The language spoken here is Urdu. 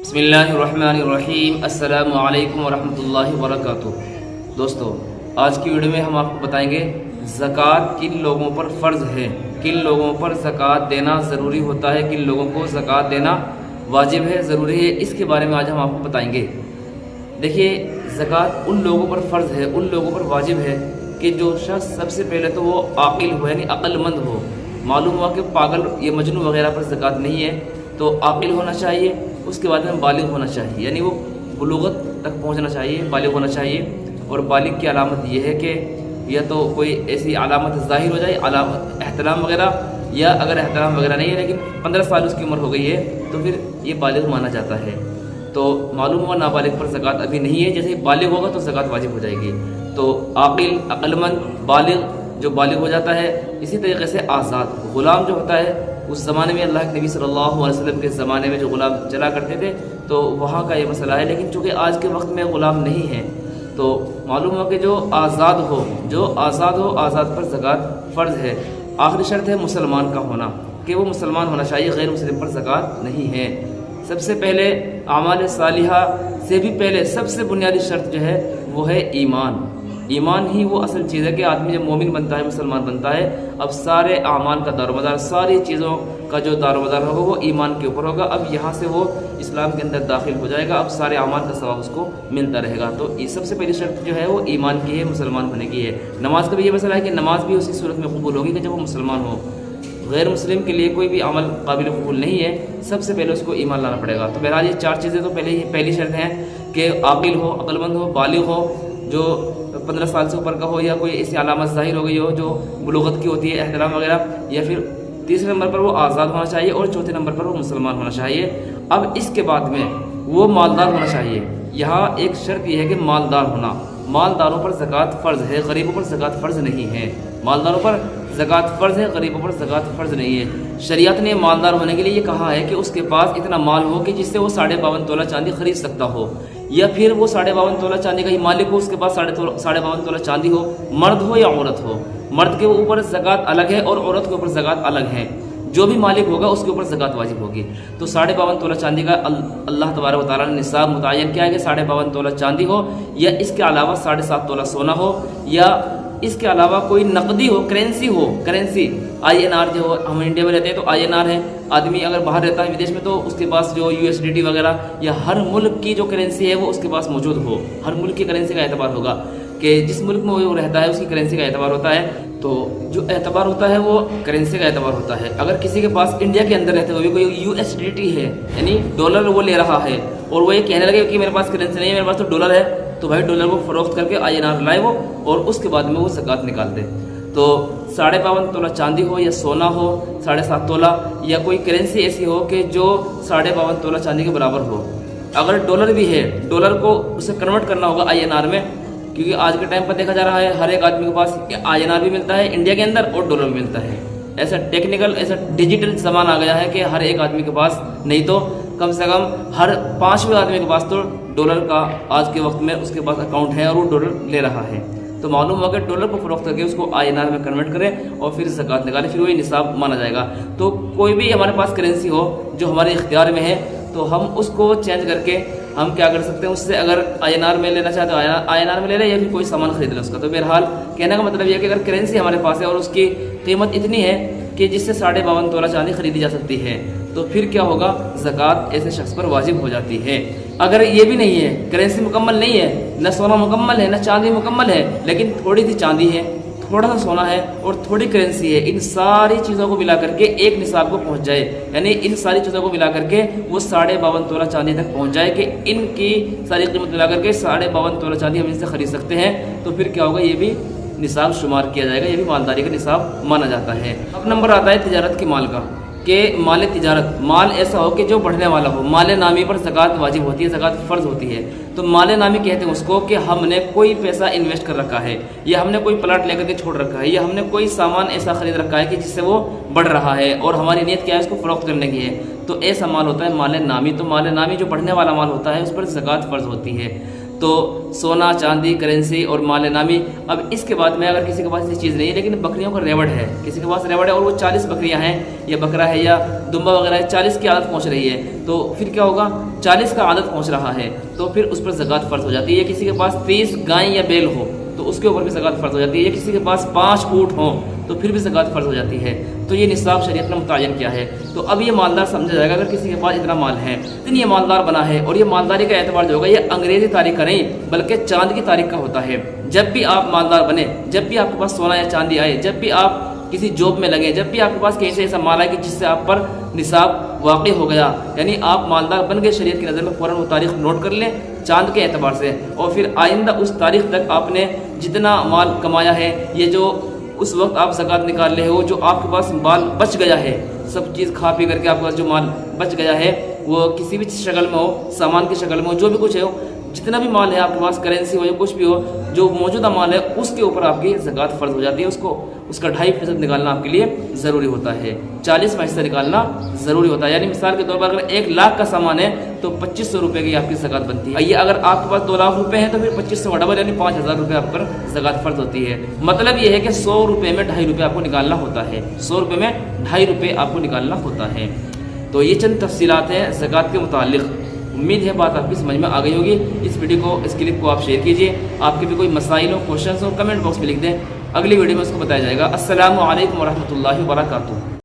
بسم اللہ الرحمن الرحیم۔ السلام علیکم ورحمۃ اللہ وبرکاتہ۔ دوستو، آج کی ویڈیو میں ہم آپ کو بتائیں گے زکوٰۃ کن لوگوں پر فرض ہے، کن لوگوں پر زکوٰۃ دینا ضروری ہوتا ہے، کن لوگوں کو زکوٰۃ دینا واجب ہے، ضروری ہے، اس کے بارے میں آج ہم آپ کو بتائیں گے۔ دیکھیے، زکوٰۃ ان لوگوں پر فرض ہے، ان لوگوں پر واجب ہے کہ جو شخص سب سے پہلے تو وہ عاقل ہو، یعنی عقل مند ہو۔ معلوم ہوا کہ پاگل یا مجنون وغیرہ پر زکوٰۃ نہیں ہے، تو عاقل ہونا چاہیے، اس کے بعد میں بالغ ہونا چاہیے، یعنی وہ بلوغت تک پہنچنا چاہیے، بالغ ہونا چاہیے۔ اور بالغ کی علامت یہ ہے کہ یا تو کوئی ایسی علامت ظاہر ہو جائے، علامت احتلام وغیرہ، یا اگر احتلام وغیرہ نہیں ہے لیکن 15 سال اس کی عمر ہو گئی ہے تو پھر یہ بالغ مانا جاتا ہے۔ تو معلوم ہوا نابالغ پر زکوٰۃ ابھی نہیں ہے، جیسے بالغ ہوگا تو زکوٰۃ واجب ہو جائے گی۔ تو عاقل، عقل مند، بالغ جو بالغ ہو جاتا ہے۔ اسی طریقے سے آزاد غلام جو ہوتا ہے، اس زمانے میں اللہ کے نبی صلی اللہ علیہ وسلم کے زمانے میں جو غلام چلا کرتے تھے تو وہاں کا یہ مسئلہ ہے، لیکن چونکہ آج کے وقت میں غلام نہیں ہے تو معلوم ہو کہ جو آزاد ہو، آزاد پر زکوٰۃ فرض ہے۔ آخری شرط ہے مسلمان کا ہونا، کہ وہ مسلمان ہونا چاہیے، غیر مسلم پر زکوٰۃ نہیں ہے۔ سب سے پہلے اعمال صالحہ سے بھی پہلے سب سے بنیادی شرط جو ہے وہ ہے ایمان۔ ایمان ہی وہ اصل چیز ہے کہ آدمی جب مومن بنتا ہے، مسلمان بنتا ہے، اب سارے اعمال کا دار و مدار، ساری چیزوں کا جو دار و مدار ہوگا وہ ایمان کے اوپر ہوگا۔ اب یہاں سے وہ اسلام کے اندر داخل ہو جائے گا، اب سارے اعمال کا ثواب اس کو ملتا رہے گا۔ تو یہ سب سے پہلی شرط جو ہے وہ ایمان کی ہے، مسلمان ہونے کی ہے۔ نماز کا بھی یہ مسئلہ ہے کہ نماز بھی اسی صورت میں قبول ہوگی کہ جب وہ مسلمان ہو۔ غیر مسلم کے لیے کوئی بھی عمل قابل قبول نہیں ہے، سب سے پہلے اس کو ایمان لانا پڑے گا۔ تو بہرحال یہ چار چیزیں تو پہلی شرط ہیں کہ عاقل ہو، عقل مند ہو، بالغ ہو، جو 15 سال سے اوپر کا ہو، یا کوئی ایسی علامت ظاہر ہو گئی ہو جو بلوغت کی ہوتی ہے، احترام وغیرہ، یا پھر تیسرے نمبر پر وہ آزاد ہونا چاہیے، اور چوتھے نمبر پر وہ مسلمان ہونا چاہیے۔ اب اس کے بعد میں وہ مالدار ہونا چاہیے۔ یہاں ایک شرط یہ ہے کہ مالدار ہونا۔ مالداروں پر زکوٰۃ فرض ہے، غریبوں پر زکوٰۃ فرض نہیں ہے۔ مالداروں پر زکوٰۃ فرض ہے، غریبوں پر زکوٰۃ فرض نہیں ہے۔ شریعت نے مالدار ہونے کے لیے یہ کہا ہے کہ اس کے پاس اتنا مال ہو کہ جس سے وہ 52.5 تولہ چاندی خرید سکتا ہو، یا پھر وہ 52.5 تولہ چاندی کا ہی مالک ہو، اس کے پاس 52.5 تولہ چاندی ہو، مرد ہو یا عورت ہو۔ مرد کے اوپر زکوٰۃ الگ ہے اور عورت کے اوپر زکوٰۃ الگ ہے۔ جو بھی مالک ہوگا اس کے اوپر زکوٰۃ واجب ہوگی۔ تو 52.5 تولہ چاندی کا اللہ تبارک و تعالیٰ نے نصاب متعین کیا ہے کہ 52.5 تولہ چاندی ہو، یا اس کے علاوہ 7.5 تولہ سونا ہو، یا اس کے علاوہ کوئی نقدی ہو، کرنسی ہو، کرنسی INR جو ہم انڈیا میں رہتے ہیں تو INR ہے۔ آدمی اگر باہر رہتا ہے ودیش میں تو اس کے پاس جو USDT وغیرہ یا ہر ملک کی جو کرنسی ہے وہ اس کے پاس موجود ہو۔ ہر ملک کی کرنسی کا اعتبار ہوگا کہ جس ملک میں وہ رہتا ہے اس کی کرنسی کا اعتبار ہوتا ہے۔ تو جو اعتبار ہوتا ہے وہ کرنسی کا اعتبار ہوتا ہے۔ اگر کسی کے پاس انڈیا کے اندر رہتے ہوئے کوئی USDT ہے، یعنی ڈالر وہ لے رہا ہے، اور وہ یہ کہنے لگے کہ میرے پاس کرنسی نہیں ہے، میرے پاس تو ڈالر ہے، تو بھائی ڈالر کو فروخت کر کے INR لائے وہ، اور اس کے بعد میں وہ زکوٰۃ نکال دے۔ تو 52.5 تولہ چاندی ہو یا سونا ہو 7.5 تولہ، یا کوئی کرنسی ایسی ہو کہ جو 52.5 تولہ چاندی کے برابر ہو۔ اگر ڈالر بھی ہے، ڈالر کو اسے کنورٹ کرنا ہوگا INR میں، کیونکہ آج کے ٹائم پر دیکھا جا رہا ہے ہر ایک آدمی کے پاس INR بھی ملتا ہے انڈیا کے اندر اور ڈالر بھی ملتا ہے۔ ایسا ٹیکنیکل، ایسا ڈیجیٹل زمانہ آ گیا ہے کہ ہر ایک آدمی کے پاس نہیں تو کم سے کم ہر 5ویں آدمی کے پاس تو ڈالر کا آج کے وقت میں اس کے پاس اکاؤنٹ ہے اور وہ ڈالر لے رہا ہے۔ تو معلوم ہوا کہ ڈالر کو فروخت کر کے اس کو INR میں کنورٹ کریں اور پھر زکوٰۃ نکالیں، پھر وہی نصاب مانا جائے گا۔ تو کوئی بھی ہمارے پاس کرنسی ہو جو ہمارے اختیار میں ہے تو ہم اس کو چینج کر کے ہم کیا کر سکتے ہیں، اس سے اگر INR میں لینا چاہتے تو INR میں لے لیں، یا پھر کوئی سامان خرید لیں اس کا۔ تو بہرحال کہنے کا مطلب یہ ہے کہ اگر کرنسی ہمارے پاس ہے اور اس کی قیمت اتنی ہے کہ جس سے 52.5 تولہ چاندی خریدی جا سکتی ہے، تو پھر کیا ہوگا، زکوٰۃ ایسے شخص پر واجب ہو جاتی ہے۔ اگر یہ بھی نہیں ہے، کرنسی مکمل نہیں ہے، نہ سونا مکمل ہے، نہ چاندی مکمل ہے، لیکن تھوڑی سی چاندی ہے، تھوڑا سا سونا ہے اور تھوڑی کرنسی ہے، ان ساری چیزوں کو ملا کر کے ایک نصاب کو پہنچ جائے، یعنی ان ساری چیزوں کو ملا کر کے وہ 52.5 تولہ چاندی تک پہنچ جائے کہ ان کی ساری قیمت ملا کر کے 52.5 تولہ چاندی ہم ان سے خرید سکتے ہیں، تو پھر کیا ہوگا، یہ بھی نصاب شمار کیا جائے گا، یہ بھی مالداری کا نصاب مانا جاتا ہے۔ اب نمبر آتا ہے تجارت کے مال کا، کہ مال تجارت، مال ایسا ہو کہ جو بڑھنے والا ہو۔ مال نامی پر زکوٰۃ واجب ہوتی ہے، زکوٰۃ فرض ہوتی ہے۔ تو مال نامی کہتے ہیں اس کو کہ ہم نے کوئی پیسہ انویسٹ کر رکھا ہے، یا ہم نے کوئی پلاٹ لے کر کے چھوڑ رکھا ہے، یا ہم نے کوئی سامان ایسا خرید رکھا ہے کہ جس سے وہ بڑھ رہا ہے اور ہماری نیت کیا ہے اس کو فروخت کرنے کی ہے، تو ایسا مال ہوتا ہے مال نامی۔ تو مال نامی جو بڑھنے والا مال ہوتا ہے اس پر زکوٰۃ فرض ہوتی ہے۔ تو سونا چاندی کرنسی اور مال نامی. اب اس کے بعد میں اگر کسی کے پاس یہ چیز نہیں ہے لیکن بکریوں کا ریوڑ ہے, کسی کے پاس ریوڑ ہے اور وہ 40 بکریاں ہیں یا بکرا ہے یا دمبا وغیرہ ہے, 40 کی عادت پہنچ رہی ہے, تو پھر کیا ہوگا, 40 کا عادت پہنچ رہا ہے تو پھر اس پر زکوٰۃ فرض ہو جاتی ہے. یا کسی کے پاس 30 گائیں یا بیل ہو تو اس کے اوپر بھی زکوٰۃ فرض ہو جاتی ہے. یا کسی کے پاس 5 اونٹ ہوں تو پھر بھی زکوٰۃ فرض ہو جاتی ہے. تو یہ نصاب شریعت نے متعین کیا ہے. تو اب یہ مالدار سمجھا جائے گا اگر کسی کے پاس اتنا مال ہے, اتنی یہ مالدار بنا ہے, اور یہ مالداری کا اعتبار جو ہوگا یہ انگریزی تاریخ کا نہیں بلکہ چاند کی تاریخ کا ہوتا ہے. جب بھی آپ مالدار بنے, جب بھی آپ کے پاس سونا یا چاندی آئے, جب بھی آپ کسی جاب میں لگے, جب بھی آپ کے پاس کہیں سے ایسا مال آئے کہ جس سے آپ پر نصاب واقع ہو گیا, یعنی آپ مالدار بن گئے شریعت کی نظر میں, فوراً وہ تاریخ نوٹ کر لیں چاند کے اعتبار سے, اور پھر آئندہ اس تاریخ تک آپ نے جتنا مال کمایا ہے, یہ جو اس وقت آپ زکوٰۃ نکال رہے ہو, جو آپ کے پاس مال بچ گیا ہے, سب چیز کھا پی کر کے آپ کے پاس جو مال بچ گیا ہے وہ کسی بھی شکل میں ہو, سامان کی شکل میں ہو, جو بھی کچھ ہے ہو, جتنا بھی مال ہے آپ کے پاس, کرنسی ہو یا کچھ بھی ہو, جو موجودہ مال ہے اس کے اوپر آپ کی زکوٰۃ فرض ہو جاتی ہے. اس کا 2.5% نکالنا آپ کے لیے ضروری ہوتا ہے, 40 میں حصہ نکالنا ضروری ہوتا ہے. یعنی مثال کے طور پر اگر 1 لاکھ کا سامان ہے تو 2500 روپے کی آپ کی زکوٰۃ بنتی ہے. یہ اگر آپ کے پاس 2 لاکھ روپے ہیں تو پھر 2500 کا ڈبل یعنی 5000 روپے آپ پر زکوٰۃ فرض ہوتی ہے. مطلب یہ ہے کہ 100 روپے میں 2.5 روپے آپ کو نکالنا ہوتا ہے, 100 روپے میں 2.5 روپے آپ کو نکالنا ہوتا ہے. تو یہ چند تفصیلات ہیں زکوٰۃ کے متعلق. امید ہے بات آپ کی سمجھ میں آ گئی ہوگی. اس ویڈیو کو, اس کلپ کو آپ شیئر کیجئے. آپ کے بھی کوئی مسائل ہو, کوشچنس ہو, کمنٹ باکس میں لکھ دیں, اگلی ویڈیو میں اس کو بتایا جائے گا. السلام علیکم ورحمۃ اللہ وبرکاتہ.